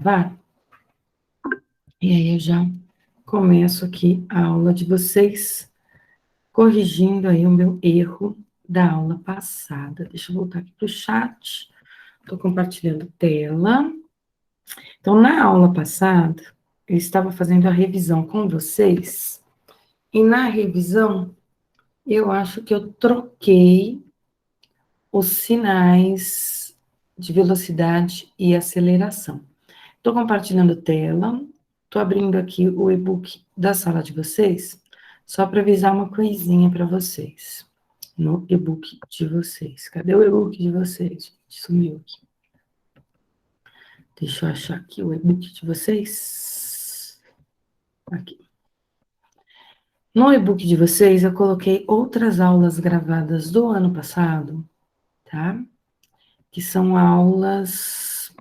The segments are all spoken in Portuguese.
Vai. E aí eu já começo aqui a aula de vocês, corrigindo aí o meu erro da aula passada. Deixa eu voltar aqui para o chat. Estou compartilhando tela. Então, na aula passada, eu estava fazendo a revisão com vocês, e na revisão, eu acho que eu troquei os sinais de velocidade e aceleração. Estou compartilhando tela, estou abrindo aqui o e-book da sala de vocês, só para avisar uma coisinha para vocês, no e-book de vocês. Cadê o e-book de vocês, gente? Sumiu aqui. Deixa eu achar aqui o e-book de vocês. Aqui. No e-book de vocês, eu coloquei outras aulas gravadas do ano passado, tá? Que são aulas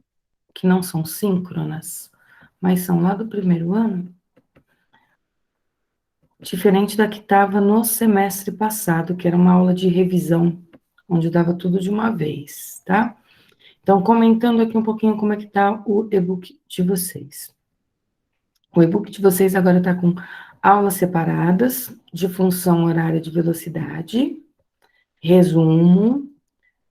que não são síncronas, mas são lá do primeiro ano, diferente da que estava no semestre passado, que era uma aula de revisão, onde eu dava tudo de uma vez, tá? Então, comentando aqui um pouquinho como é que tá o e-book de vocês. O e-book de vocês agora está com aulas separadas, de função horária de velocidade, resumo,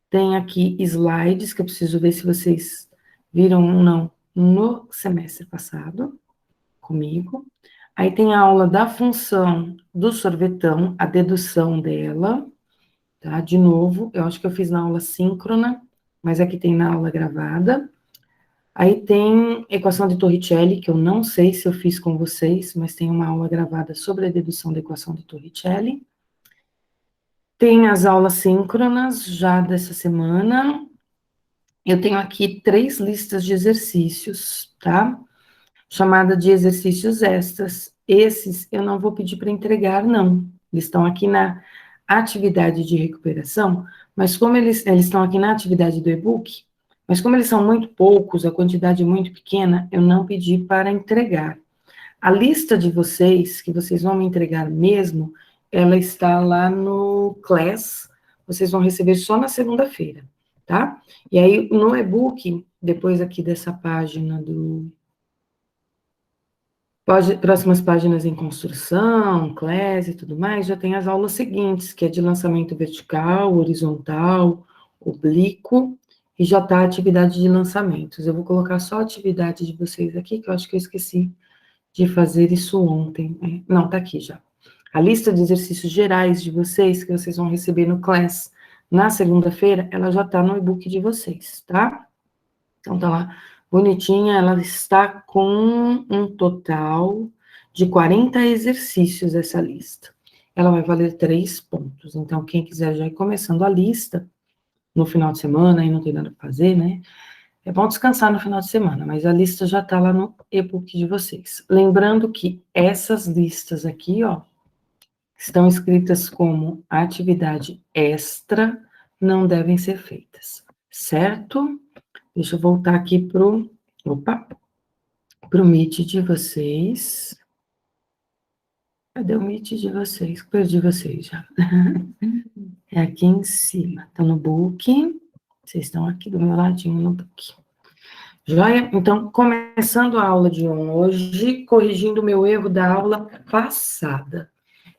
tem aqui slides, que eu preciso ver se vocês viram ou não no semestre passado, comigo. Aí tem a aula da função do sorvetão, a dedução dela, tá? De novo, eu acho que eu fiz na aula síncrona, mas aqui tem na aula gravada. Aí tem equação de Torricelli, que eu não sei se eu fiz com vocês, mas tem uma aula gravada sobre a dedução da equação de Torricelli. Tem as aulas síncronas, já dessa semana. Eu tenho aqui 3 listas de exercícios, tá? Chamada de exercícios extras. Esses eu não vou pedir para entregar, não. Eles estão aqui na atividade de recuperação, mas como eles estão aqui na atividade do e-book, mas como eles são muito poucos, a quantidade é muito pequena, eu não pedi para entregar. A lista de vocês, que vocês vão me entregar mesmo, ela está lá no Class, vocês vão receber só na segunda-feira, tá? E aí, no e-book, depois aqui dessa página do próximas páginas em construção, classe e tudo mais, já tem as aulas seguintes, que é de lançamento vertical, horizontal, oblíquo, e já está a atividade de lançamentos. Eu vou colocar só a atividade de vocês aqui, que eu acho que eu esqueci de fazer isso ontem. Não, está aqui já. A lista de exercícios gerais de vocês, que vocês vão receber no class na segunda-feira, ela já está no e-book de vocês, tá? Então, tá lá bonitinha, ela está com um total de 40 exercícios, essa lista. Ela vai valer 3 pontos. Então, quem quiser já ir começando a lista, no final de semana, e não tem nada para fazer, né? É bom descansar no final de semana, mas a lista já está lá no e-book de vocês. Lembrando que essas listas aqui, ó, estão escritas como atividade extra, não devem ser feitas, certo? Deixa eu voltar aqui pro Meet de vocês. Cadê o Meet de vocês? Perdi vocês já. É aqui em cima. Tá no book. Vocês estão aqui do meu ladinho no book. Joia? Então, começando a aula de hoje, corrigindo o meu erro da aula passada,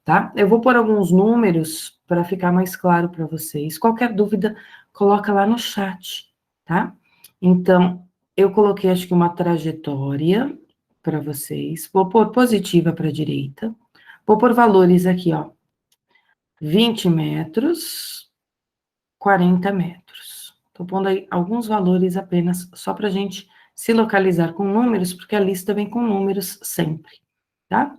tá? Eu vou pôr alguns números para ficar mais claro para vocês. Qualquer dúvida, coloca lá no chat, tá? Então, eu coloquei, acho que uma trajetória para vocês. Vou pôr positiva para a direita. Vou pôr valores aqui, ó. 20 metros, 40 metros. Estou pondo aí alguns valores apenas, só para a gente se localizar com números, porque a lista vem com números sempre, tá?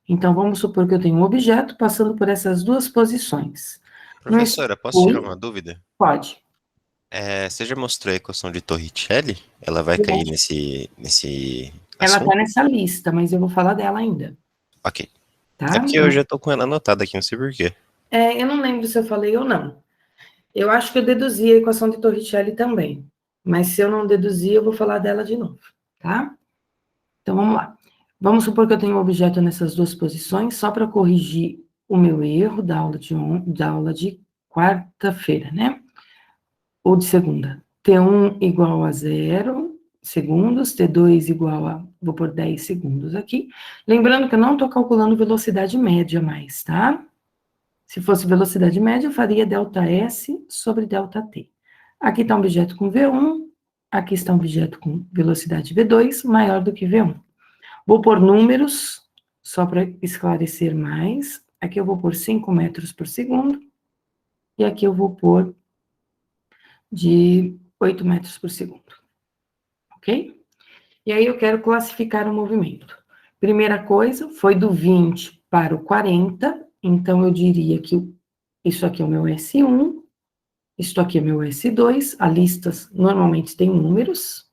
Então, vamos supor que eu tenho um objeto passando por essas duas posições. Professora, posso tirar uma dúvida? Pode. Você já mostrou a equação de Torricelli? Ela vai cair nesse Ela assunto? tá nessa lista, mas eu vou falar dela ainda, Ok. É tá? porque eu já tô com ela anotada aqui, não sei por quê. Eu não lembro se eu falei ou não. Eu acho que eu deduzi a equação de Torricelli também, mas se eu não deduzir, eu vou falar dela de novo, tá? Então, vamos lá. Vamos supor que eu tenho um objeto nessas duas posições, só para corrigir o meu erro da aula de quarta-feira, né? Ou de segunda. T1 igual a 0, segundos, T2 igual a, vou pôr 10 segundos aqui. Lembrando que eu não estou calculando velocidade média mais, tá? Se fosse velocidade média, eu faria ΔS sobre ΔT. Aqui está um objeto com V1, aqui está um objeto com velocidade V2 maior do que V1. Vou pôr números, só para esclarecer mais. Aqui eu vou pôr 5 metros por segundo, e aqui eu vou pôr de 8 metros por segundo. Ok? E aí eu quero classificar o movimento. Primeira coisa, foi do 20 para o 40, então eu diria que isso aqui é o meu S1, isso aqui é meu S2, a listas normalmente tem números.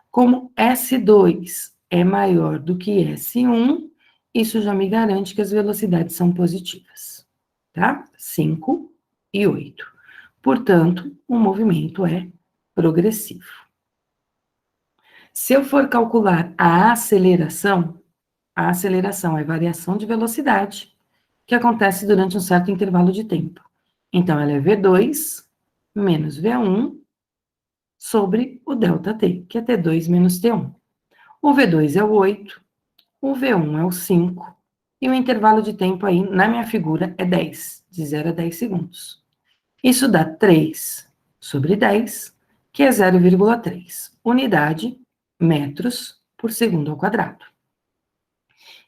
Como S2 é maior do que S1, isso já me garante que as velocidades são positivas, tá? 5 e 8. Portanto, o movimento é progressivo. Se eu for calcular a aceleração é variação de velocidade, que acontece durante um certo intervalo de tempo. Então, ela é V2 menos V1 sobre o ΔT, que é T2 menos T1. O V2 é o 8, o V1 é o 5, e o intervalo de tempo aí, na minha figura, é 10, de 0 a 10 segundos. Isso dá 3 sobre 10, que é 0,3, unidade, metros por segundo ao quadrado.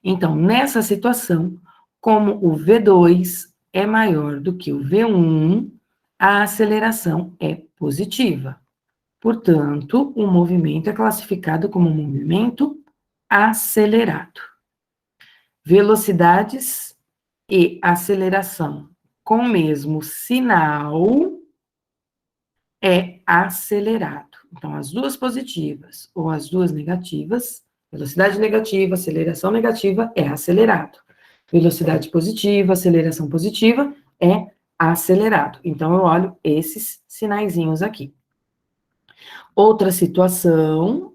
Então, nessa situação, como o V2 é maior do que o V1, a aceleração é positiva. Portanto, o movimento é classificado como movimento acelerado. Velocidades e aceleração com o mesmo sinal é acelerado. Então, as duas positivas ou as duas negativas, velocidade negativa, aceleração negativa, é acelerado. Velocidade positiva, aceleração positiva, é acelerado. Então, eu olho esses sinaizinhos aqui. Outra situação,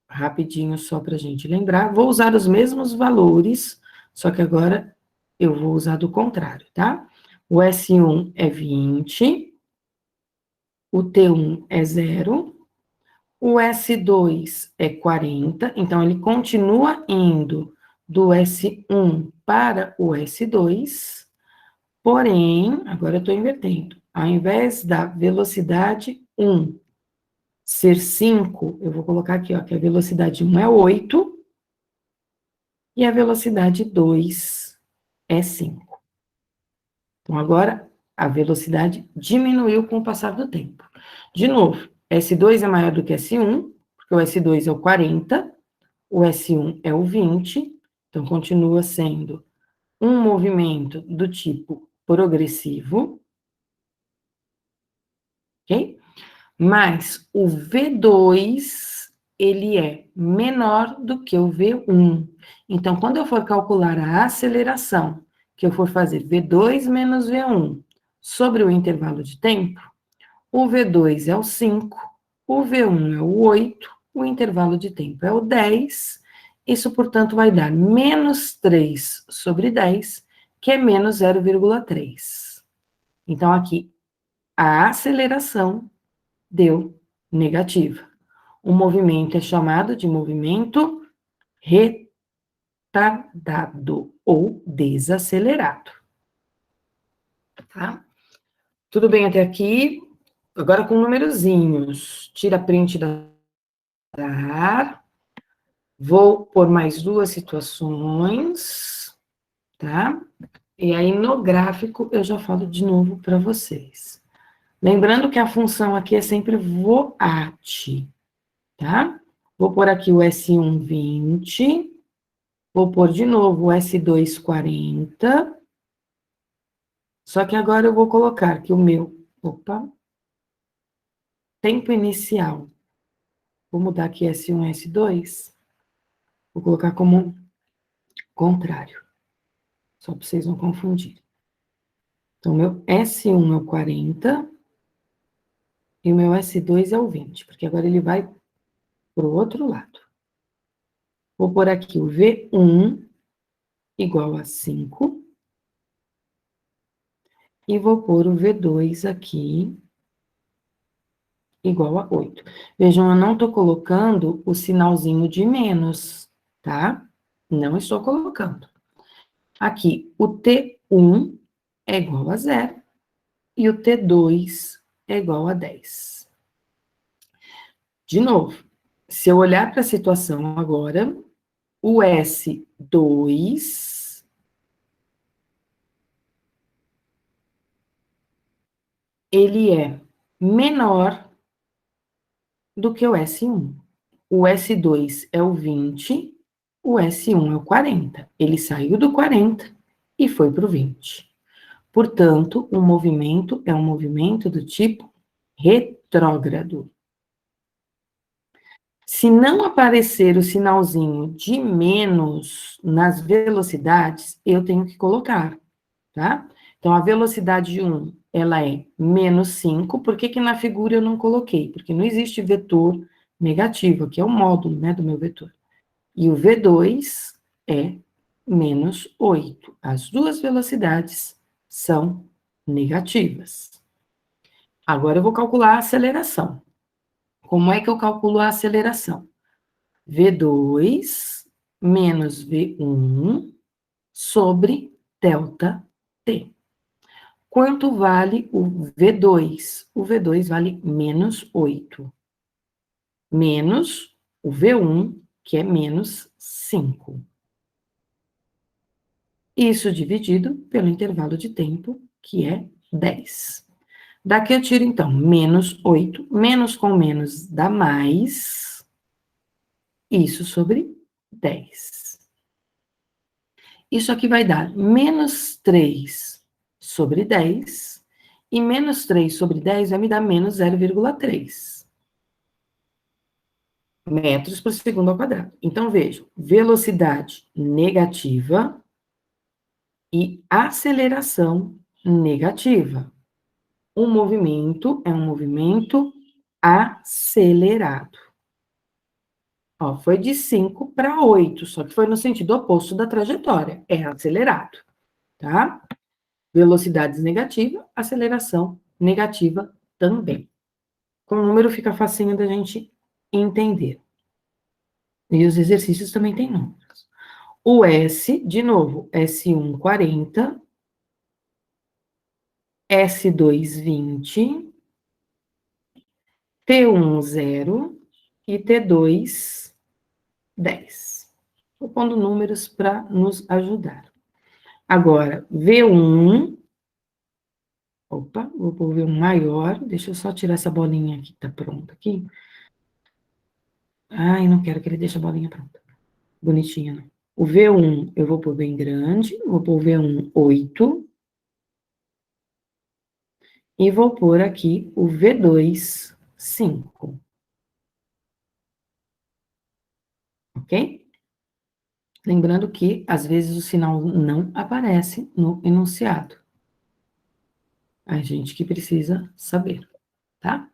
rapidinho só para a gente lembrar, vou usar os mesmos valores, só que agora eu vou usar do contrário, tá? O S1 é 20, o T1 é 0, o S2 é 40, então ele continua indo do S1 para o S2, porém, agora eu estou invertendo, ao invés da velocidade 1 ser 5, eu vou colocar aqui, ó, que a velocidade 1 é 8, e a velocidade 2 é 5. Então, agora, a velocidade diminuiu com o passar do tempo. De novo, S2 é maior do que S1, porque o S2 é o 40, o S1 é o 20, então continua sendo um movimento do tipo progressivo, ok? Mas o V2, ele é menor do que o V1. Então, quando eu for calcular a aceleração, que eu for fazer V2 menos V1 sobre o intervalo de tempo, o V2 é o 5, o V1 é o 8, o intervalo de tempo é o 10, isso, portanto, vai dar menos 3 sobre 10, que é menos 0,3. Então, aqui, a aceleração deu negativa. O movimento é chamado de movimento retardado ou desacelerado. Tá? Tudo bem até aqui? Agora com numerozinhos. Tira print da. Vou por mais duas situações, tá? E aí no gráfico eu já falo de novo para vocês. Lembrando que a função aqui é sempre VOAT, tá? Vou pôr aqui o S1 20, vou pôr de novo o S2 40, só que agora eu vou colocar que o meu, tempo inicial, vou mudar aqui S1 S2, vou colocar como contrário, só para vocês não confundirem. Então, meu S1 é o 40 e o meu S2 é o 20, porque agora ele vai para o outro lado. Vou pôr aqui o V1 igual a 5. E vou pôr o V2 aqui igual a 8. Vejam, eu não estou colocando o sinalzinho de menos, tá? Não estou colocando. Aqui, o T1 é igual a 0 e o T2 é igual a 10. De novo, se eu olhar para a situação agora, o S2, ele é menor do que o S1. O S2 é o 20, o S1 é o 40. Ele saiu do 40 e foi para o 20. Portanto, o movimento é um movimento do tipo retrógrado. Se não aparecer o sinalzinho de menos nas velocidades, eu tenho que colocar, tá? Então, a velocidade 1, ela é menos 5. Por que que na figura eu não coloquei? Porque não existe vetor negativo, que é o módulo, né, do meu vetor. E o V2 é menos 8. As duas velocidades são negativas. Agora eu vou calcular a aceleração. Como é que eu calculo a aceleração? V2 menos V1 sobre delta T. Quanto vale o V2? O V2 vale menos 8. Menos o V1, que é menos 5. Isso dividido pelo intervalo de tempo, que é 10. Daqui eu tiro, então, menos 8. Menos com menos dá mais. Isso sobre 10. Isso aqui vai dar menos 3 sobre 10. E menos 3 sobre 10 vai me dar menos 0,3 metros por segundo ao quadrado. Então, vejam, velocidade negativa e aceleração negativa. O movimento é um movimento acelerado. Ó, foi de 5 para 8, só que foi no sentido oposto da trajetória. É acelerado, tá? Velocidades negativa, aceleração negativa também. Com o número fica facinho da gente entender. E os exercícios também têm números. O S, de novo, S1, 40, S2, 20, T1, 0 e T2, 10. Estou pondo números para nos ajudar. Agora, V1, opa, vou pôr V1 maior, deixa eu só tirar essa bolinha aqui, tá pronta aqui. Ai, não quero que ele deixe a bolinha pronta. Bonitinha, não. O V1 eu vou pôr bem grande, vou pôr V1 8. E vou pôr aqui o V2 5. Ok? Lembrando que, às vezes, o sinal não aparece no enunciado. A gente que precisa saber, tá?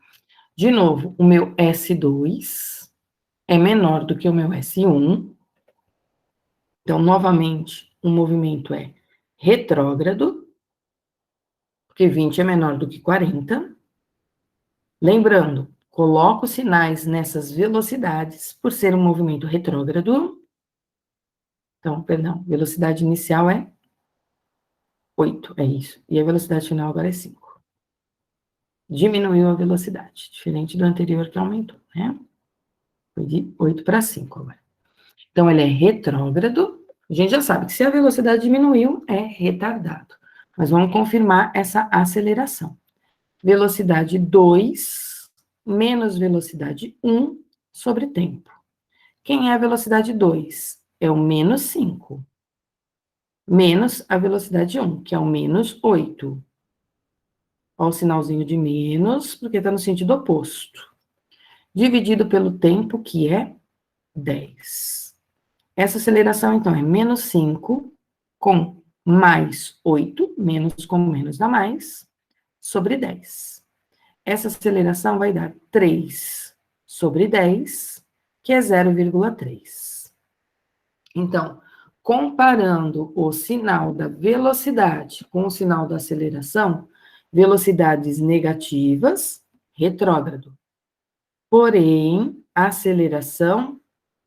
De novo, o meu S2 é menor do que o meu S1. Então, novamente, o movimento é retrógrado, porque 20 é menor do que 40. Lembrando, coloco sinais nessas velocidades por ser um movimento retrógrado. Então, perdão, velocidade inicial é 8, é isso. E a velocidade final agora é 5. Diminuiu a velocidade, diferente do anterior que aumentou, né? Foi de 8 para 5 agora. Então, ele é retrógrado. A gente já sabe que se a velocidade diminuiu, é retardado. Mas vamos confirmar essa aceleração. Velocidade 2 menos velocidade 1 sobre tempo. Quem é a velocidade 2? É o menos 5. Menos a velocidade 1, que é o menos 8. Olha o sinalzinho de menos, porque está no sentido oposto. Dividido pelo tempo, que é 10. Essa aceleração, então, é menos 5 com mais 8, menos com menos dá mais, sobre 10. Essa aceleração vai dar 3 sobre 10, que é 0,3. Então, comparando o sinal da velocidade com o sinal da aceleração, velocidades negativas, retrógrado. Porém, aceleração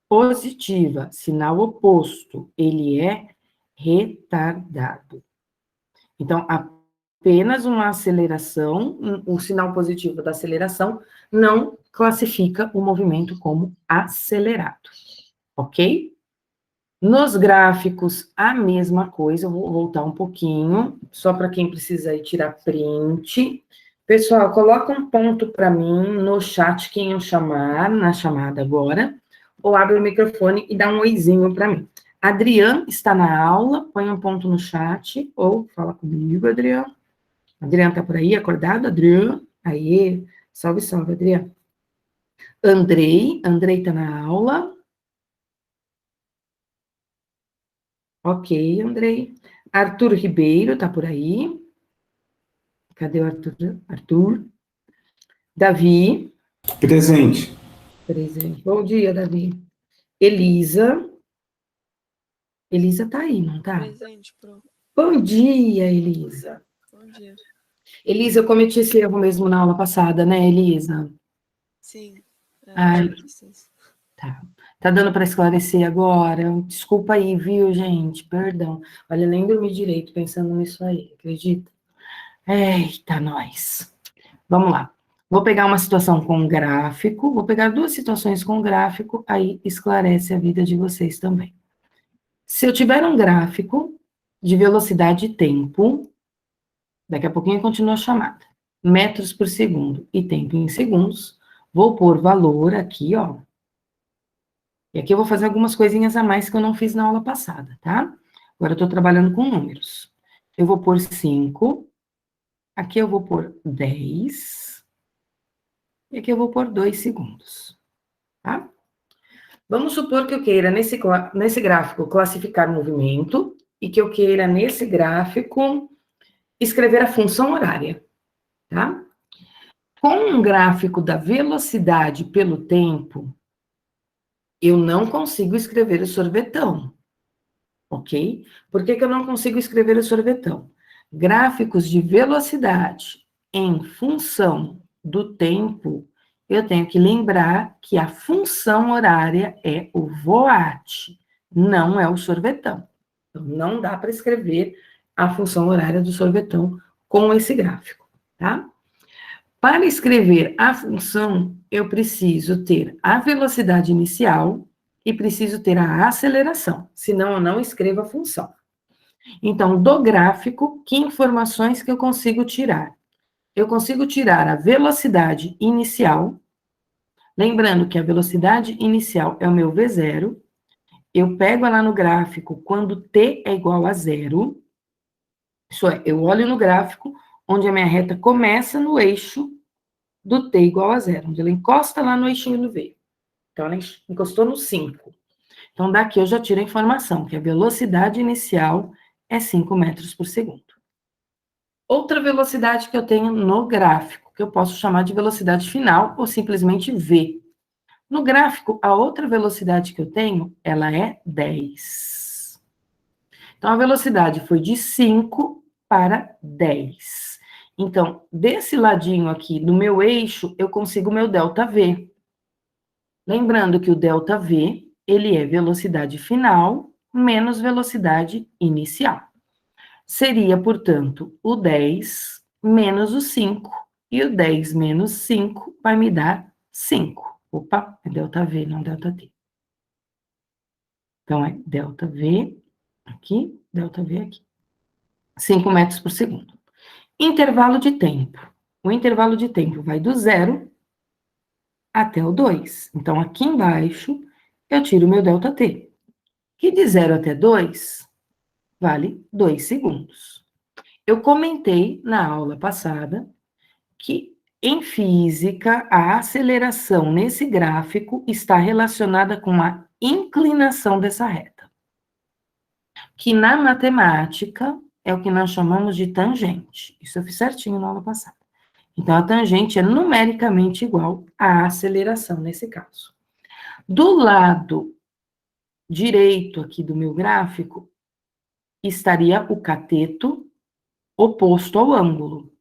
positiva, sinal oposto, ele é retardado. Então, apenas uma aceleração, o sinal positivo da aceleração, não classifica o movimento como acelerado, ok? Nos gráficos, a mesma coisa, eu vou voltar um pouquinho, só para quem precisa ir tirar print. Pessoal, coloca um ponto para mim no chat, quem eu chamar, na chamada agora, ou abre o microfone e dá um oizinho para mim. Adriano está na aula, põe um ponto no chat, ou fala comigo, Adriano. Adriano tá por aí, acordado, Adriano? Aí, salve, salve, Adriano. Andrei tá na aula. Ok, Andrei. Arthur Ribeiro tá por aí. Cadê o Arthur? Arthur. Davi. Presente. Presente. Bom dia, Davi. Elisa. Elisa tá aí, não tá? Presente, pro. Bom dia, Elisa. Bom dia. Elisa, eu cometi esse erro mesmo na aula passada, né, Elisa? Sim. Ai, tá. Tá dando para esclarecer agora? Desculpa aí, viu, gente? Perdão. Olha, nem dormi direito pensando nisso aí, acredita? Eita, nós. Vamos lá. Vou pegar uma situação com gráfico, vou pegar duas situações com gráfico, aí esclarece a vida de vocês também. Se eu tiver um gráfico de velocidade e tempo, daqui a pouquinho continua a chamada, metros por segundo e tempo em segundos, vou pôr valor aqui, ó. E aqui eu vou fazer algumas coisinhas a mais que eu não fiz na aula passada, tá? Agora eu tô trabalhando com números. Eu vou pôr 5, aqui eu vou pôr 10, e aqui eu vou pôr 2 segundos, tá? Vamos supor que eu queira, nesse gráfico, classificar movimento, e que eu queira, nesse gráfico, escrever a função horária, tá? Com um gráfico da velocidade pelo tempo, eu não consigo escrever o sorvetão, ok? Por que eu não consigo escrever o sorvetão? Gráficos de velocidade em função do tempo, eu tenho que lembrar que a função horária é o voat, não é o sorvetão. Então, não dá para escrever a função horária do sorvetão com esse gráfico, tá? Para escrever a função, eu preciso ter a velocidade inicial e preciso ter a aceleração, senão eu não escrevo a função. Então, do gráfico, que informações que eu consigo tirar? Eu consigo tirar a velocidade inicial, lembrando que a velocidade inicial é o meu V0, eu pego lá no gráfico quando t é igual a zero, isso é, eu olho no gráfico onde a minha reta começa no eixo do t igual a zero, onde ela encosta lá no eixinho do V. Então, ela encostou no 5. Então, daqui eu já tiro a informação, que a velocidade inicial é 5 metros por segundo. Outra velocidade que eu tenho no gráfico, que eu posso chamar de velocidade final, ou simplesmente V. No gráfico, a outra velocidade que eu tenho, ela é 10. Então, a velocidade foi de 5 para 10. Então, desse ladinho aqui, do meu eixo, eu consigo o meu ΔV. Lembrando que o ΔV, ele é velocidade final menos velocidade inicial. Seria, portanto, o 10 menos o 5, e o 10 menos 5 vai me dar 5. Opa, é ΔV, não ΔT. Então, é ΔV aqui, ΔV aqui. 5 metros por segundo. Intervalo de tempo. O intervalo de tempo vai do 0 até o 2. Então, aqui embaixo, eu tiro o meu ΔT, que de 0 até 2 vale 2 segundos. Eu comentei na aula passada que, em física, a aceleração nesse gráfico está relacionada com a inclinação dessa reta, que na matemática é o que nós chamamos de tangente. Isso eu fiz certinho na aula passada. Então, a tangente é numericamente igual à aceleração nesse caso. Do lado direito aqui do meu gráfico, estaria o cateto oposto ao ângulo.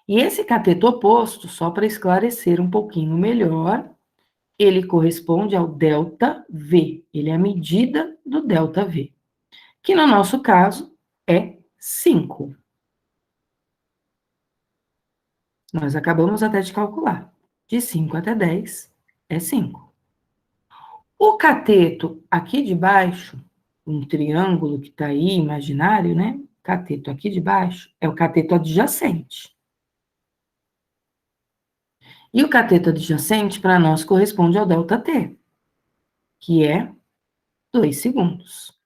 E esse cateto oposto, só para esclarecer um pouquinho melhor, ele corresponde ao ΔV. Ele é a medida do ΔV, que no nosso caso é 5. Nós acabamos até de calcular. De 5 até 10 é 5. O cateto aqui de baixo, um triângulo que está aí, imaginário, né? Cateto aqui de baixo é o cateto adjacente. E o cateto adjacente, para nós, corresponde ao ΔT, que é 2 segundos.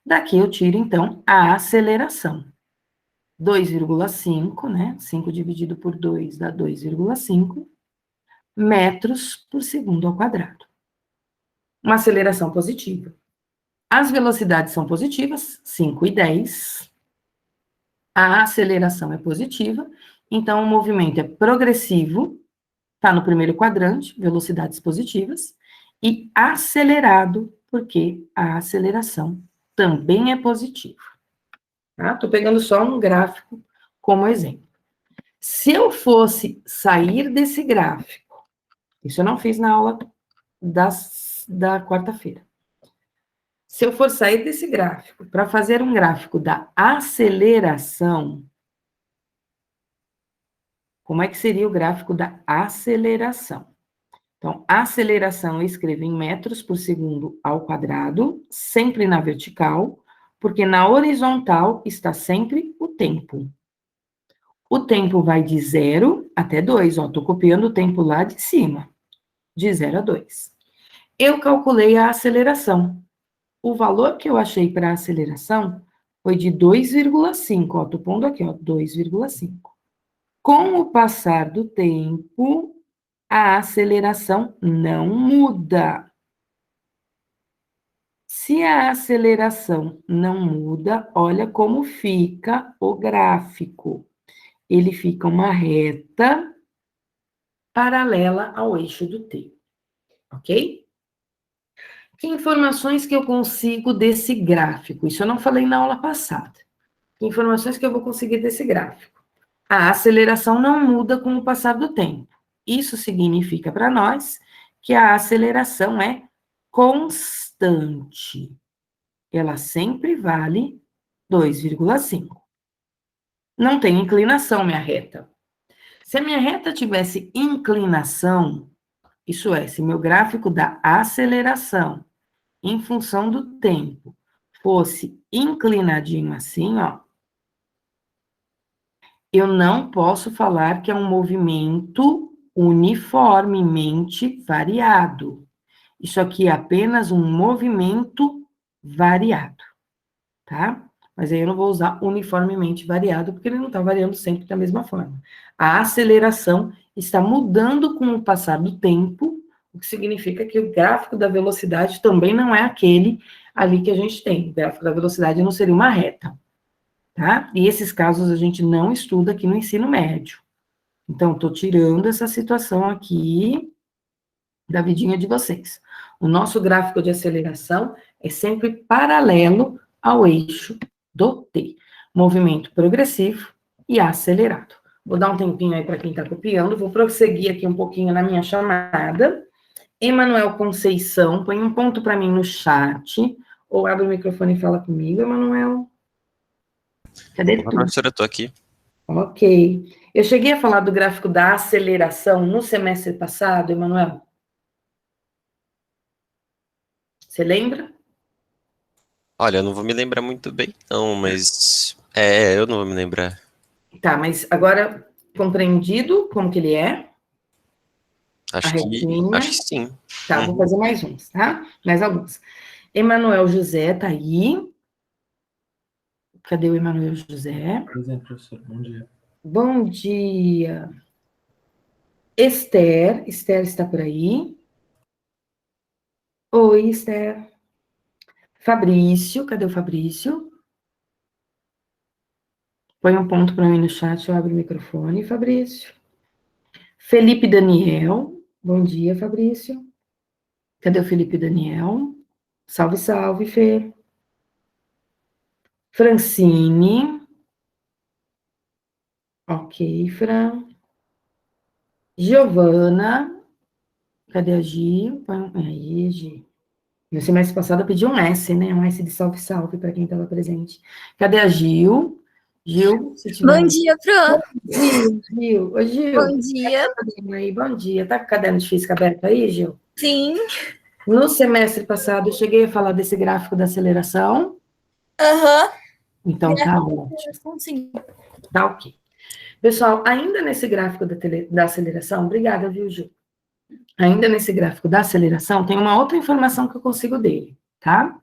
Daqui eu tiro, então, a aceleração. 2,5, né? 5 dividido por 2 dá 2,5 metros por segundo ao quadrado. Uma aceleração positiva. As velocidades são positivas, 5 e 10. A aceleração é positiva, então o movimento é progressivo, está no primeiro quadrante, velocidades positivas, e acelerado, porque a aceleração também é positiva. Tá? Estou pegando só um gráfico como exemplo. Se eu fosse sair desse gráfico, isso eu não fiz na aula da quarta-feira. Se eu for sair desse gráfico para fazer um gráfico da aceleração, como é que seria o gráfico da aceleração? Então, a aceleração eu escrevo em metros por segundo ao quadrado, sempre na vertical, porque na horizontal está sempre o tempo. O tempo vai de 0 até 2, ó, estou copiando o tempo lá de cima, de 0 a 2. Eu calculei a aceleração. O valor que eu achei para a aceleração foi de 2,5, ó, estou pondo aqui, ó, 2,5. Com o passar do tempo, a aceleração não muda. Se a aceleração não muda, olha como fica o gráfico. Ele fica uma reta paralela ao eixo do T, ok? Que informações que eu consigo desse gráfico? Isso eu não falei na aula passada. Que informações que eu vou conseguir desse gráfico? A aceleração não muda com o passar do tempo. Isso significa para nós que a aceleração é constante. Ela sempre vale 2,5. Não tem inclinação, minha reta. Se a minha reta tivesse inclinação, isso é, se meu gráfico da aceleração em função do tempo fosse inclinadinho assim, ó, eu não posso falar que é um movimento uniformemente variado. Isso aqui é apenas um movimento variado, tá? Mas aí eu não vou usar uniformemente variado, porque ele não está variando sempre da mesma forma. A aceleração está mudando com o passar do tempo, o que significa que o gráfico da velocidade também não é aquele ali que a gente tem. O gráfico da velocidade não seria uma reta, tá? E esses casos a gente não estuda aqui no ensino médio. Então, estou tirando essa situação aqui da vidinha de vocês. O nosso gráfico de aceleração é sempre paralelo ao eixo do T. Movimento progressivo e acelerado. Vou dar um tempinho aí para quem está copiando, vou prosseguir aqui um pouquinho na minha chamada. Emanuel Conceição, põe um ponto para mim no chat, ou abre o microfone e fala comigo, Emanuel. Cadê tu? Professora, eu tô aqui. Ok. Eu cheguei a falar do gráfico da aceleração no semestre passado, Emanuel? Você lembra? Olha, eu não vou me lembrar muito bem, não, mas... eu não vou me lembrar. Tá, mas agora compreendido como que ele é? A Acho retinha. que sim. Tá, vou fazer mais uns, tá? Mais alguns. Emanuel José tá aí. Cadê o Emanuel José? Presente, professor. Bom dia. Bom dia. Esther. Esther está por aí? Oi, Esther. Fabrício. Cadê o Fabrício? Põe um ponto para mim no chat, eu abro o microfone, Fabrício. Felipe Daniel. Bom dia, Fabrício. Cadê o Felipe Daniel? Salve, salve, Fê. Francine. Ok, Fran. Giovana, cadê a Gi? Aí, Gi. No semestre passado eu pedi um S, né? Um S de salve, salve para quem estava presente. Cadê a Gil? Gil, se tiver. Bom dia, Fran. Gil. Ô, Gil. Bom dia. Aí, bom dia. Tá com o caderno de física aberto aí, Gil? Sim. No semestre passado eu cheguei a falar desse gráfico da aceleração. Aham. Então tá ótimo. Sim. Tá ok. Pessoal, ainda nesse gráfico da aceleração, obrigada, viu, Gil? Ainda nesse gráfico da aceleração, tem uma outra informação que eu consigo dele, tá?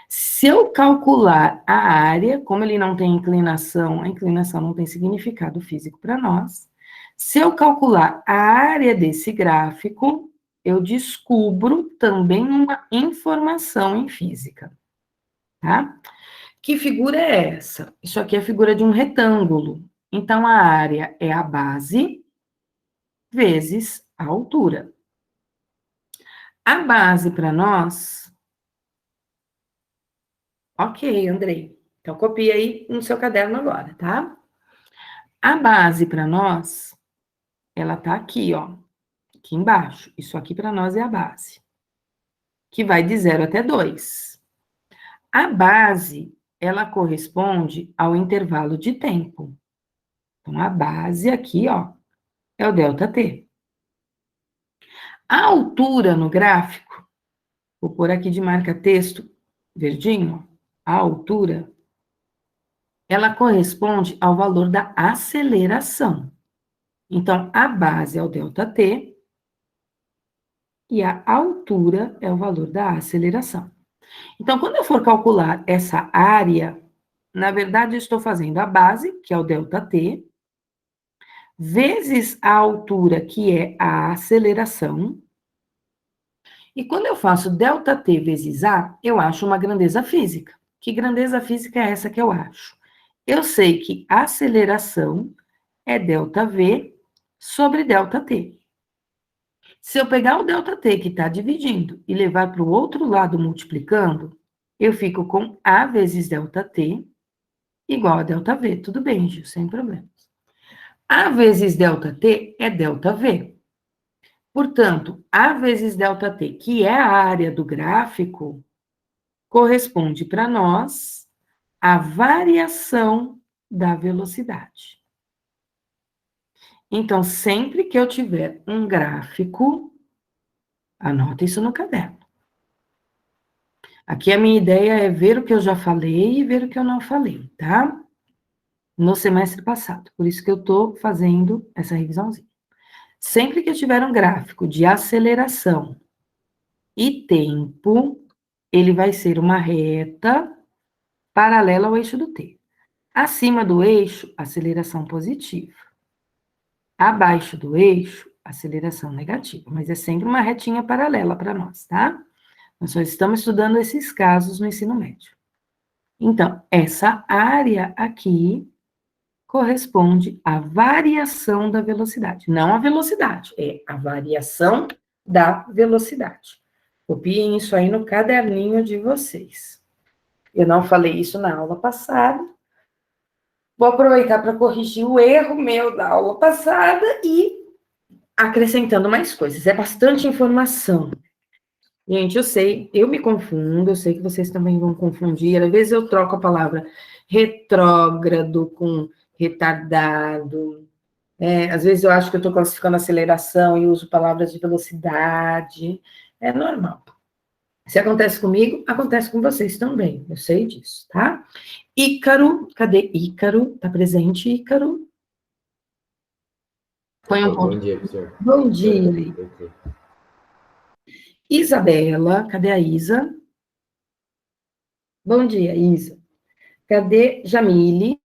Se eu calcular a área, como ele não tem inclinação, a inclinação não tem significado físico para nós. Se eu calcular a área desse gráfico, eu descubro também uma informação em física, tá? Que figura é essa? Isso aqui é a figura de um retângulo. Então, a área é a base vezes a altura. A base para nós... Ok, Andrei. Então, copia aí no seu caderno agora, tá? A base para nós, ela tá aqui, ó. Aqui embaixo. Isso aqui para nós é a base. Que vai de 0 até 2. A base, ela corresponde ao intervalo de tempo. Então, a base aqui, ó, é o ΔT. A altura no gráfico, vou pôr aqui de marca-texto verdinho, a altura, ela corresponde ao valor da aceleração. Então, a base é o ΔT e a altura é o valor da aceleração. Então, quando eu for calcular essa área, na verdade, eu estou fazendo a base, que é o ΔT, vezes a altura, que é a aceleração. E quando eu faço ΔT vezes A, eu acho uma grandeza física. Que grandeza física é essa que eu acho? Eu sei que a aceleração é ΔV sobre ΔT. Se eu pegar o ΔT que está dividindo e levar para o outro lado multiplicando, eu fico com A vezes ΔT igual a ΔV. Tudo bem, Gil, sem problemas. A vezes ΔT é ΔV. Portanto, A vezes ΔT, que é a área do gráfico, corresponde para nós à variação da velocidade. Então, sempre que eu tiver um gráfico, anota isso no caderno. Aqui a minha ideia é ver o que eu já falei e ver o que eu não falei, tá? No semestre passado. Por isso que eu estou fazendo essa revisãozinha. Sempre que eu tiver um gráfico de aceleração e tempo, ele vai ser uma reta paralela ao eixo do t. Acima do eixo, aceleração positiva. Abaixo do eixo, aceleração negativa. Mas é sempre uma retinha paralela para nós, tá? Nós só estamos estudando esses casos no ensino médio. Então, essa área aqui corresponde à variação da velocidade. Não a velocidade, é a variação da velocidade. Copiem isso aí no caderninho de vocês. Eu não falei isso na aula passada. Vou aproveitar para corrigir o erro meu da aula passada e acrescentando mais coisas. É bastante informação. Gente, eu sei, eu me confundo, eu sei que vocês também vão confundir. Às vezes eu troco a palavra retrógrado com retardado. Às vezes eu acho que eu estou classificando aceleração e uso palavras de velocidade. É normal. Se acontece comigo, acontece com vocês também. Eu sei disso, tá? Ícaro, cadê Ícaro? Tá presente, Ícaro? Põe um ponto. Bom dia, professor. Bom dia. Isabela, cadê a Isa? Bom dia, Isa. Cadê Jamile?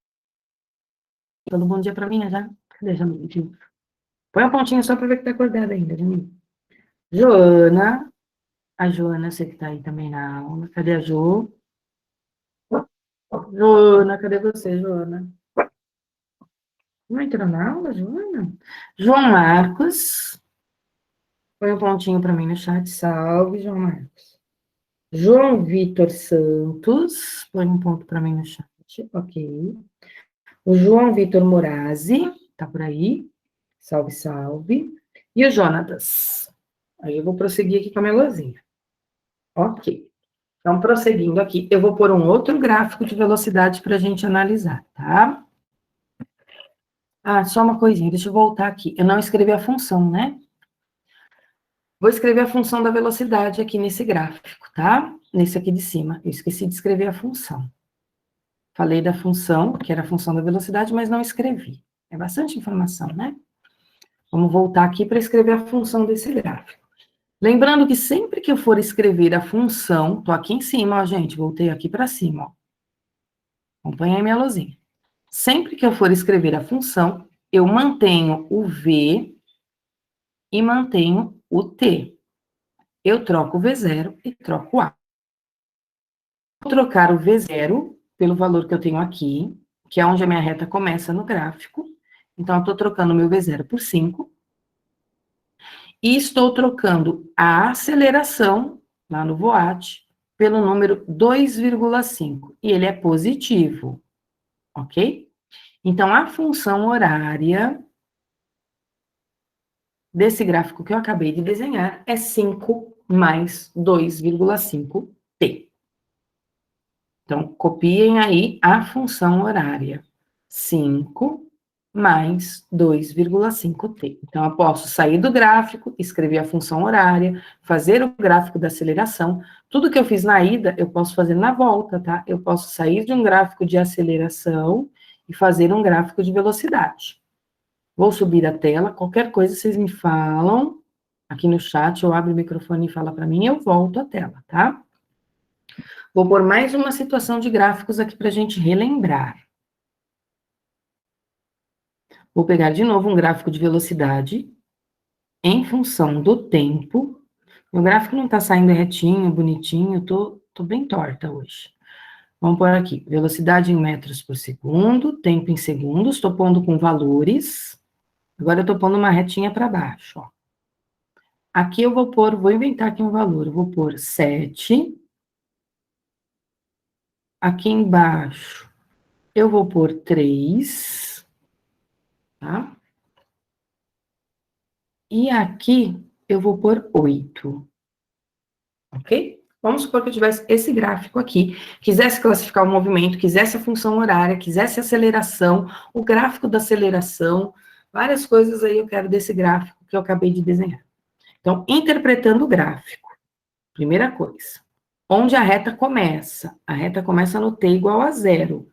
Falou bom dia para mim, né, já? Cadê Jamile? Põe um pontinho só para ver que tá acordada ainda, Jamile. Joana. A Joana, eu sei que tá aí também na aula. Cadê a Jo? Joana, cadê você, Joana? Não entrou na aula, Joana? João Marcos. Põe um pontinho para mim no chat. Salve, João Marcos. João Vitor Santos. Põe um ponto para mim no chat. Ok. O João Vitor Morazi. Tá por aí. Salve, salve. E o Jonatas? Aí eu vou prosseguir aqui com a minha luzinha. Ok. Então, prosseguindo aqui, eu vou pôr um outro gráfico de velocidade para a gente analisar, tá? Ah, só uma coisinha, deixa eu voltar aqui. Eu não escrevi a função, né? Vou escrever a função da velocidade aqui nesse gráfico, tá? Nesse aqui de cima. Eu esqueci de escrever a função. Falei da função, que era a função da velocidade, mas não escrevi. É bastante informação, né? Vamos voltar aqui para escrever a função desse gráfico. Lembrando que sempre que eu for escrever a função, tô aqui em cima, ó, gente, voltei aqui para cima, ó. Acompanha aí minha luzinha. Sempre que eu for escrever a função, eu mantenho o V e mantenho o T. Eu troco o V0 e troco o A. Vou trocar o V0 pelo valor que eu tenho aqui, que é onde a minha reta começa no gráfico. Então, eu estou trocando o meu V0 por 5. E estou trocando a aceleração, lá no VOAT, pelo número 2,5. E ele é positivo, ok? Então, a função horária desse gráfico que eu acabei de desenhar é 5 mais 2,5t. Então, copiem aí a função horária. 5 mais 2,5t. Então, eu posso sair do gráfico, escrever a função horária, fazer o gráfico da aceleração. Tudo que eu fiz na ida, eu posso fazer na volta, tá? Eu posso sair de um gráfico de aceleração e fazer um gráfico de velocidade. Vou subir a tela, qualquer coisa vocês me falam aqui no chat, eu abro o microfone e fala para mim, eu volto a tela, tá? Vou pôr mais uma situação de gráficos aqui para a gente relembrar. Vou pegar de novo um gráfico de velocidade em função do tempo. Meu gráfico não está saindo retinho, bonitinho, tô bem torta hoje. Vamos pôr aqui, velocidade em metros por segundo, tempo em segundos, estou pondo com valores. Agora eu estou pondo uma retinha para baixo, ó. Aqui eu vou inventar aqui um valor, eu vou pôr 7. Aqui embaixo eu vou pôr 3, tá? E aqui eu vou pôr 8, ok? Vamos supor que eu tivesse esse gráfico aqui, quisesse classificar o movimento, quisesse a função horária, quisesse a aceleração, o gráfico da aceleração, várias coisas aí eu quero desse gráfico que eu acabei de desenhar. Então, interpretando o gráfico, primeira coisa, onde a reta começa? A reta começa no t igual a 0.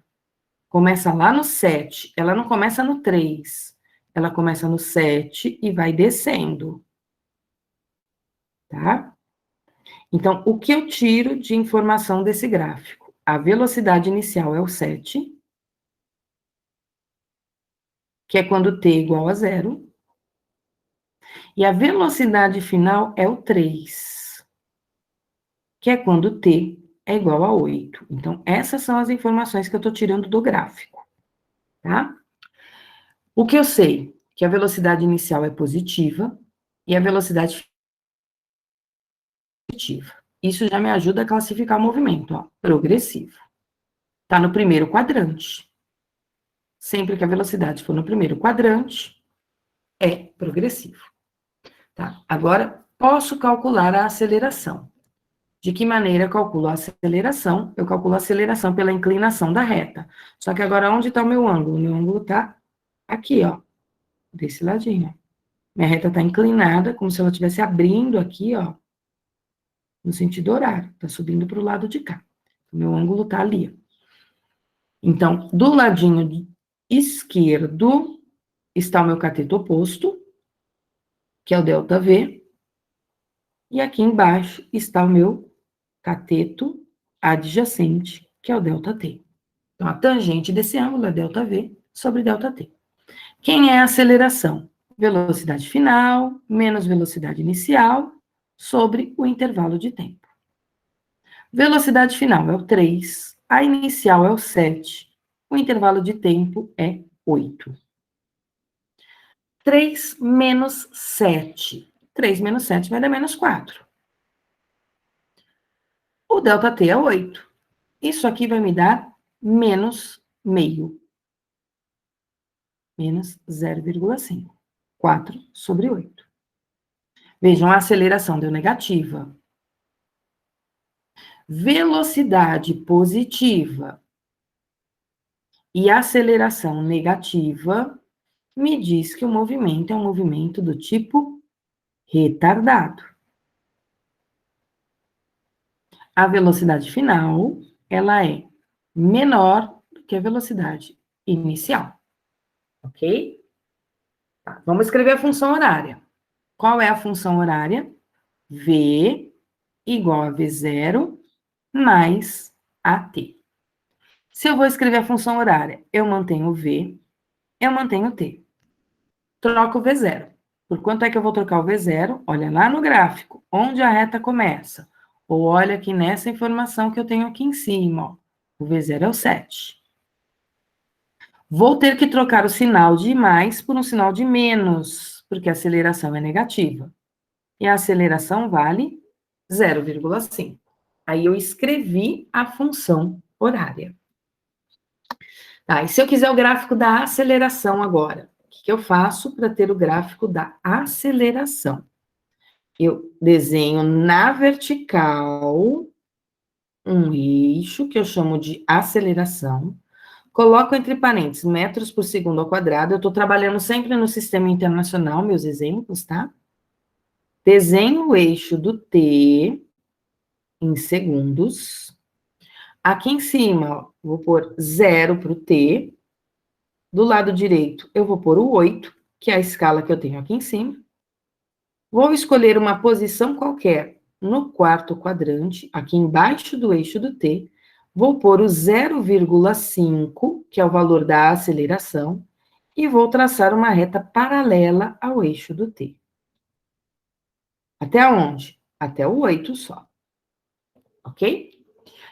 Começa lá no 7, ela não começa no 3, ela começa no 7 e vai descendo, tá? Então, o que eu tiro de informação desse gráfico? A velocidade inicial é o 7, que é quando t é igual a 0, e a velocidade final é o 3, que é quando t é igual a 8. Então, essas são as informações que eu estou tirando do gráfico, tá? O que eu sei? Que a velocidade inicial é positiva e a velocidade positiva. Isso já me ajuda a classificar o movimento, ó, progressivo. Está no primeiro quadrante. Sempre que a velocidade for no primeiro quadrante, é progressivo. Tá? Agora, posso calcular a aceleração. De que maneira eu calculo a aceleração? Eu calculo a aceleração pela inclinação da reta. Só que agora, onde está o meu ângulo? O meu ângulo está aqui, ó, desse ladinho. Minha reta está inclinada, como se ela estivesse abrindo aqui, ó, no sentido horário. Está subindo para o lado de cá. O meu ângulo está ali. Então, do ladinho esquerdo está o meu cateto oposto, que é o ΔV, e aqui embaixo está o meu cateto adjacente, que é o ΔT. Então, a tangente desse ângulo é ΔV sobre ΔT. Quem é a aceleração? Velocidade final menos velocidade inicial sobre o intervalo de tempo. Velocidade final é o 3, a inicial é o 7, o intervalo de tempo é 8. 3 menos 7. 3 menos 7 vai dar menos 4. O ΔT é 8. Isso aqui vai me dar menos meio. Menos 0,5. 4/8. Vejam, a aceleração deu negativa. Velocidade positiva e aceleração negativa me diz que o movimento é um movimento do tipo retardado. A velocidade final, ela é menor do que a velocidade inicial, ok? Tá, vamos escrever a função horária. Qual é a função horária? V igual a V0 mais AT. Se eu vou escrever a função horária, eu mantenho o V, eu mantenho o T. Troco o V0. Por quanto é que eu vou trocar o V0? Olha lá no gráfico, onde a reta começa. Ou olha aqui nessa informação que eu tenho aqui em cima, ó. O V0 é o 7. Vou ter que trocar o sinal de mais por um sinal de menos, porque a aceleração é negativa. E a aceleração vale 0,5. Aí eu escrevi a função horária. Tá, e se eu quiser o gráfico da aceleração agora, o que eu faço para ter o gráfico da aceleração? Eu desenho na vertical um eixo que eu chamo de aceleração, coloco entre parênteses metros por segundo ao quadrado, eu estou trabalhando sempre no sistema internacional, meus exemplos, tá? Desenho o eixo do t em segundos. Aqui em cima, ó, vou pôr 0 para o t. Do lado direito, eu vou pôr o 8, que é a escala que eu tenho aqui em cima. Vou escolher uma posição qualquer no quarto quadrante, aqui embaixo do eixo do t. Vou pôr o 0,5, que é o valor da aceleração, e vou traçar uma reta paralela ao eixo do t. Até onde? Até o 8 só. Ok?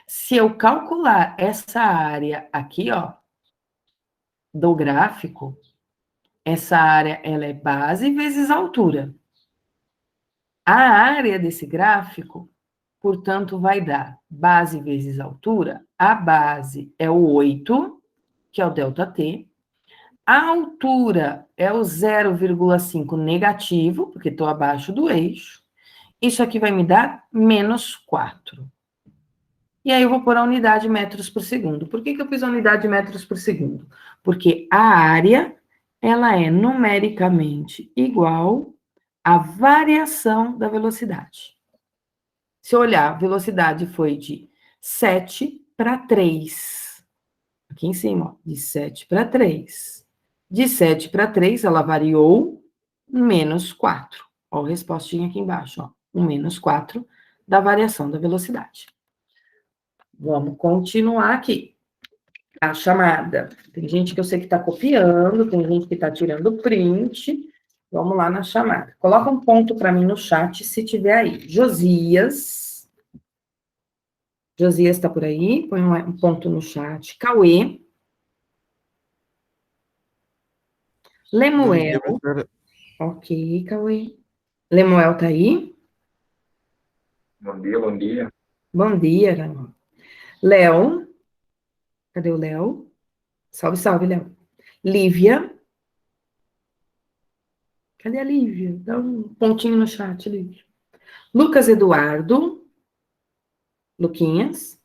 Se eu calcular essa área aqui, ó, do gráfico, essa área, ela é base vezes altura. A área desse gráfico, portanto, vai dar base vezes altura. A base é o 8, que é o ΔT. A altura é o 0,5 negativo, porque estou abaixo do eixo. Isso aqui vai me dar menos 4. E aí eu vou pôr a unidade metros por segundo. Por que eu fiz a unidade metros por segundo? Porque a área, ela é numericamente igual à variação da velocidade. Se eu olhar, a velocidade foi de 7 para 3. Aqui em cima, ó, de 7 para 3. De 7 para 3, ela variou menos 4. Ó, a respostinha aqui embaixo, ó, um menos 4 da variação da velocidade. Vamos continuar aqui. A chamada. Tem gente que eu sei que está copiando, tem gente que está tirando print. Vamos lá na chamada. Coloca um ponto para mim no chat, se tiver aí. Josias. Josias está por aí? Põe um ponto no chat. Cauê. Lemuel. Ok, Cauê. Lemuel está aí? Bom dia, bom dia. Bom dia, Lemuel. Léo. Cadê o Léo? Salve, salve, Léo. Lívia. Cadê a Lívia? Dá um pontinho no chat, Lívia. Lucas Eduardo. Luquinhas.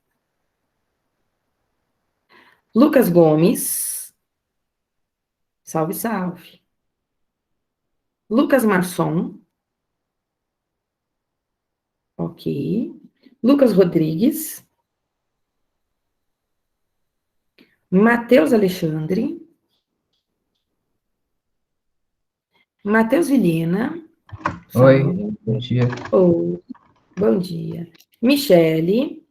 Lucas Gomes. Salve, salve. Lucas Marçom. Ok. Lucas Rodrigues. Matheus Alexandre. Matheus Vilhena. Oi, Salve. bom dia. Oh, bom dia. Michele.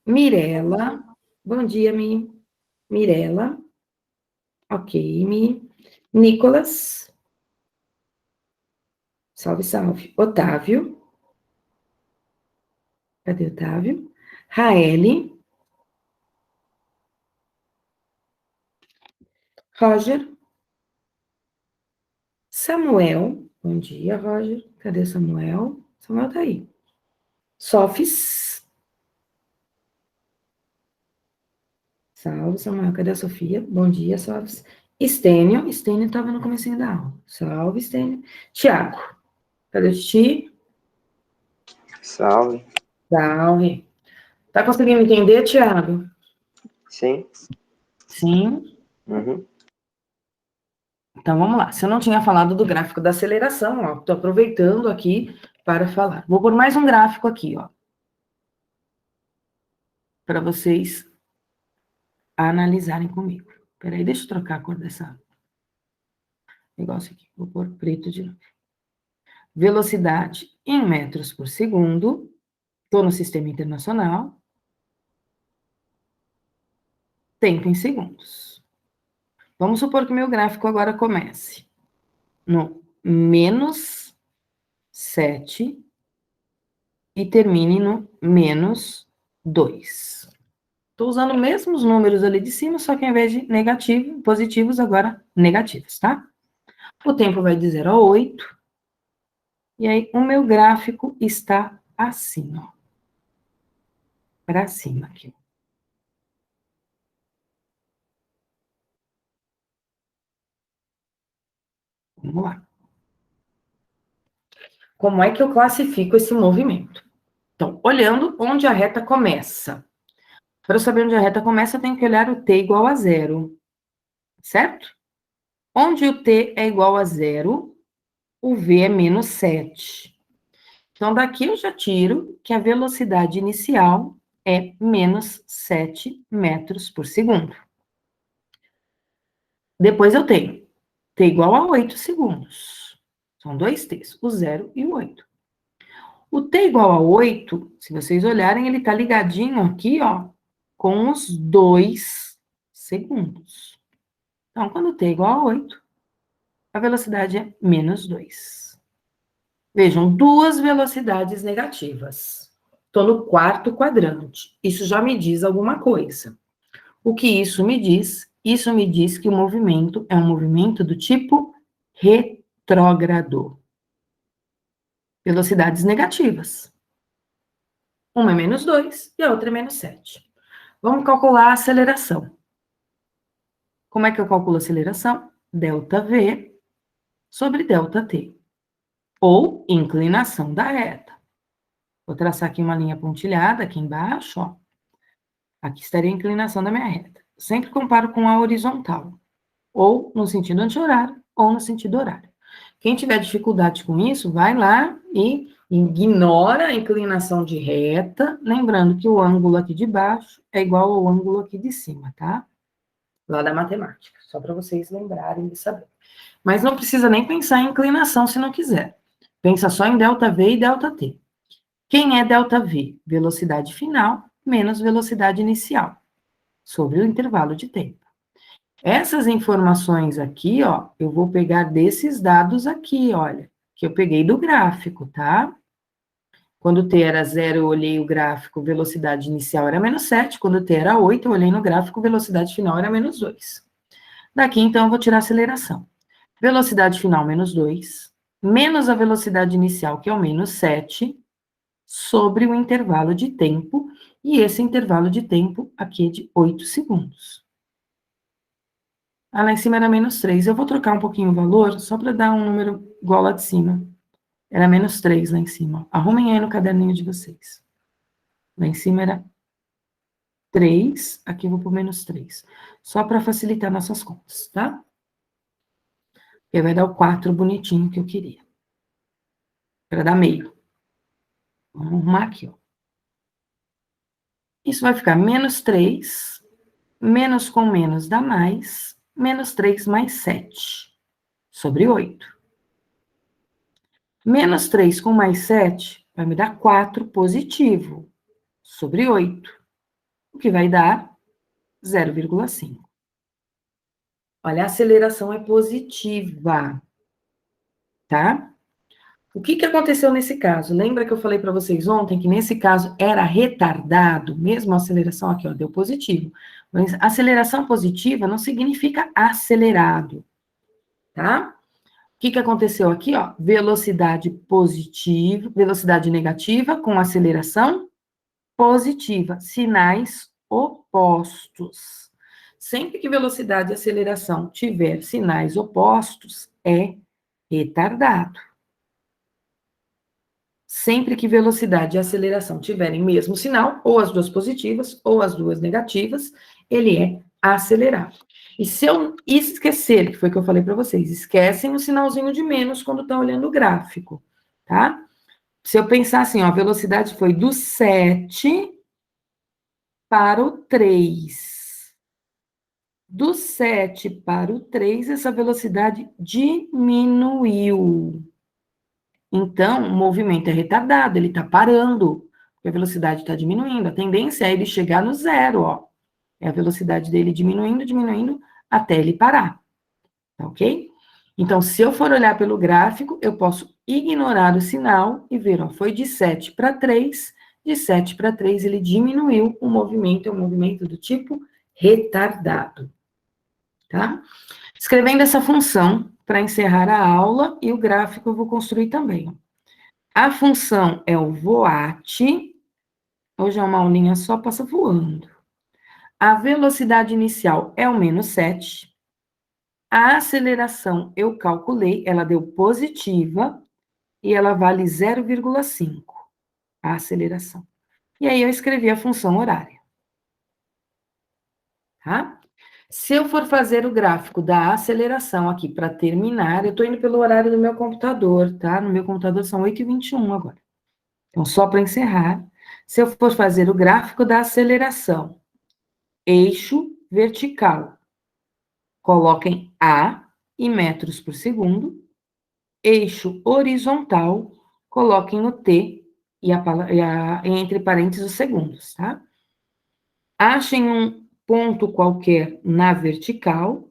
Mirela. Bom dia, Mirela. Ok, Nicolas. Salve, salve. Otávio. Cadê Otávio? Raeli. Roger. Samuel. Bom dia, Roger. Cadê Samuel? Samuel tá aí. Sofis. Salve, Samuel. Cadê a Sofia? Bom dia, Sofis. Estênio estava no comecinho da aula. Salve, Estênio. Tiago, cadê o Titi? Salve. Salve. Tá conseguindo entender, Tiago? Sim. Sim. Uhum. Então, vamos lá. Se eu não tinha falado do gráfico da aceleração, ó, tô aproveitando aqui para falar. Vou pôr mais um gráfico aqui, ó, para vocês analisarem comigo. Peraí, deixa eu trocar a cor dessa negócio aqui. Vou pôr preto de novo. Velocidade em metros por segundo. Estou no sistema internacional. Tempo em segundos. Vamos supor que meu gráfico agora comece no menos 7 e termine no menos 2. Estou usando os mesmos números ali de cima, só que ao invés de negativo, positivos, agora negativos, tá? O tempo vai de 0 a 8. E aí, o meu gráfico está assim, ó. Para cima aqui. Vamos lá. Como é que eu classifico esse movimento? Então, olhando onde a reta começa. Para eu saber onde a reta começa, eu tenho que olhar o t igual a 0. Certo? Onde o t é igual a 0, o v é menos 7. Então, daqui eu já tiro que a velocidade inicial é menos 7 metros por segundo. Depois eu tenho t igual a 8 segundos. São dois t's, o 0 e o 8. O t igual a 8, se vocês olharem, ele está ligadinho aqui, ó, com os 2 segundos. Então, quando t é igual a 8, a velocidade é menos 2. Vejam, duas velocidades negativas. Estou no quarto quadrante. Isso já me diz alguma coisa. O que isso me diz? Isso me diz que o movimento é um movimento do tipo retrógrado. Velocidades negativas. Uma é menos 2 e a outra é menos 7. Vamos calcular a aceleração. Como é que eu calculo a aceleração? ΔV sobre ΔT. Ou inclinação da reta. Vou traçar aqui uma linha pontilhada aqui embaixo, ó. Aqui estaria a inclinação da minha reta. Sempre comparo com a horizontal. Ou no sentido anti-horário, ou no sentido horário. Quem tiver dificuldade com isso, vai lá e ignora a inclinação de reta, lembrando que o ângulo aqui de baixo é igual ao ângulo aqui de cima, tá? Lá da matemática, só para vocês lembrarem de saber. Mas não precisa nem pensar em inclinação se não quiser. Pensa só em ΔV e ΔT. Quem é ΔV? Velocidade final menos velocidade inicial, sobre o intervalo de tempo. Essas informações aqui, ó, eu vou pegar desses dados aqui, olha, que eu peguei do gráfico, tá? Quando t era 0, eu olhei o gráfico, velocidade inicial era menos 7. Quando t era 8, eu olhei no gráfico, velocidade final era menos 2. Daqui, então, eu vou tirar a aceleração. Velocidade final, menos 2, menos a velocidade inicial, que é o menos 7, sobre o intervalo de tempo, e esse intervalo de tempo aqui é de 8 segundos. Ah, lá em cima era menos 3. Eu vou trocar um pouquinho o valor, só para dar um número igual lá de cima. Era menos 3 lá em cima. Arrumem aí no caderninho de vocês. Lá em cima era 3, aqui eu vou por menos 3. Só para facilitar nossas contas, tá? Porque vai dar o 4 bonitinho que eu queria. Para dar meio. Vamos arrumar aqui, ó. Isso vai ficar menos 3, menos com menos dá mais, menos 3 mais 7, sobre 8. Menos 3 com mais 7 vai me dar 4 positivo, sobre 8, o que vai dar 0,5. Olha, a aceleração é positiva, tá? O que aconteceu nesse caso? Lembra que eu falei para vocês ontem que nesse caso era retardado, mesmo a aceleração aqui, ó, deu positivo. Mas aceleração positiva não significa acelerado, tá? O que aconteceu aqui, ó? Velocidade positiva, velocidade negativa com aceleração positiva, sinais opostos. sempre que velocidade e aceleração tiver sinais opostos, é retardado. Sempre que velocidade e aceleração tiverem mesmo sinal, ou as duas positivas, ou as duas negativas, ele é acelerado. E se eu esquecer, que foi o que eu falei para vocês, esquecem o sinalzinho de menos quando estão olhando o gráfico, tá? Se eu pensar assim, ó, a velocidade foi do 7 para o 3. Do 7 para o 3, essa velocidade diminuiu. Então, o movimento é retardado, ele está parando, porque a velocidade está diminuindo. A tendência é ele chegar no zero, ó. É a velocidade dele diminuindo, diminuindo, até ele parar. Tá ok? Então, se eu for olhar pelo gráfico, eu posso ignorar o sinal e ver, ó, foi de 7 para 3, de 7 para 3 ele diminuiu o movimento, é um movimento do tipo retardado. Tá? Escrevendo essa função, para encerrar a aula, e o gráfico eu vou construir também. A função é o voat, hoje é uma aulinha só, passa voando. A velocidade inicial é o menos 7. A aceleração eu calculei, ela deu positiva, e ela vale 0,5, a aceleração. E aí eu escrevi a função horária. Tá? Se eu for fazer o gráfico da aceleração aqui para terminar, eu estou indo pelo horário do meu computador, tá? No meu computador são 8h21 agora. Então, só para encerrar, se eu for fazer o gráfico da aceleração, eixo vertical, coloquem A em metros por segundo, eixo horizontal, coloquem o T e entre parênteses os segundos, tá? Achem um ponto qualquer na vertical,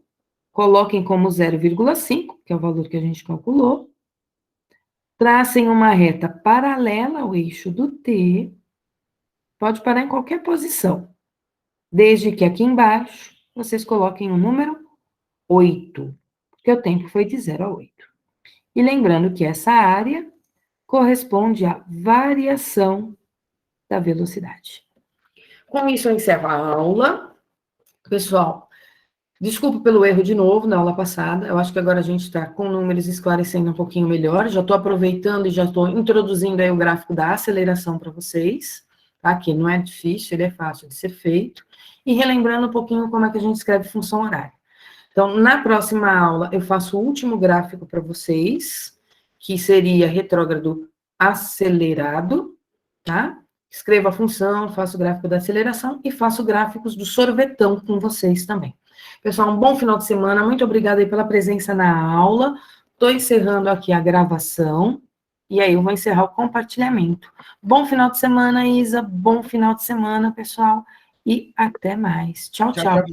coloquem como 0,5, que é o valor que a gente calculou, tracem uma reta paralela ao eixo do T, pode parar em qualquer posição, desde que aqui embaixo vocês coloquem o número 8, porque o tempo foi de 0 a 8. E lembrando que essa área corresponde à variação da velocidade. Com isso, eu encerro a aula. Pessoal, desculpa pelo erro de novo na aula passada. Eu acho que agora a gente está com números esclarecendo um pouquinho melhor. Já estou aproveitando e já estou introduzindo aí o gráfico da aceleração para vocês, tá? Que não é difícil, ele é fácil de ser feito. E relembrando um pouquinho como é que a gente escreve função horária. Então, na próxima aula, eu faço o último gráfico para vocês, que seria retrógrado acelerado, tá? Escrevo a função, faço o gráfico da aceleração e faço gráficos do sorvetão com vocês também. Pessoal, um bom final de semana. Muito obrigada aí pela presença na aula. Estou encerrando aqui a gravação. E aí eu vou encerrar o compartilhamento. Bom final de semana, Isa. Bom final de semana, pessoal. E até mais. Tchau, tchau.